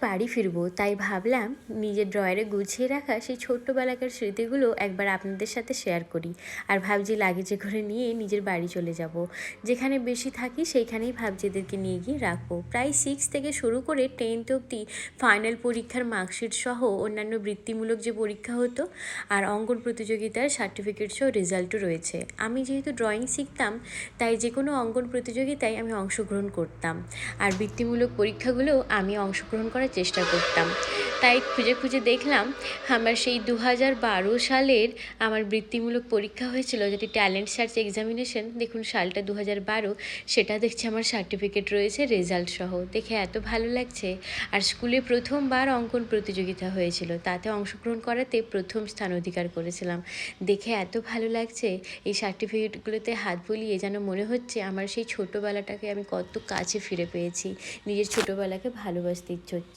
বাড়ি ফিরবো, তাই ভাবলাম নিজের ড্রয়ারে গুছিয়ে রাখা সেই ছোট্টবেলাকার স্মৃতিগুলো একবার আপনাদের সাথে শেয়ার করি। আর ভাবছি লাগেজে করে নিয়ে নিজের বাড়ি চলে যাব। যেখানে বেশি থাকি সেইখানেই ভাবছি এদেরকে নিয়ে গিয়ে রাখবো। প্রায় 6 থেকে শুরু করে 10th অবধি ফাইনাল পরীক্ষার মার্কশিট সহ অন্যান্য বৃত্তিমূলক যে পরীক্ষা হতো আর অঙ্কন প্রতিযোগিতার সার্টিফিকেট সহ রেজাল্টও রয়েছে। আমি যেহেতু ড্রয়িং শিখতাম, তাই যে কোনো অঙ্কন প্রতিযোগিতায় আমি অংশগ্রহণ করতাম। আর বৃত্তিমূলক পরীক্ষাগুলোও আমি অংশগ্রহণ করার চেষ্টা করতাম। তাই খুঁজে খুঁজে দেখলাম আমার সেই 2012 সালের আমার বৃত্তিমূলক পরীক্ষা হয়েছিল, যেটি ট্যালেন্ট সার্চ এক্সামিনেশন। দেখুন সালটা 2012, সেটা দেখছি আমার সার্টিফিকেট রয়েছে রেজাল্ট সহ। দেখে এত ভালো লাগছে। আর স্কুলে প্রথমবার অঙ্কন প্রতিযোগিতা হয়েছিল, তাতে অংশগ্রহণ করাতে প্রথম স্থান অধিকার করেছিলাম। দেখে এত ভালো লাগছে। এই সার্টিফিকেটগুলোতে হাত বুলিয়ে যেন মনে হচ্ছে আমার সেই ছোটোবেলাটাকে আমি কত কাছে ফিরে পেয়েছি, নিজের ছোটোবেলাকে ভালোবাসতে ইচ্ছে হচ্ছে।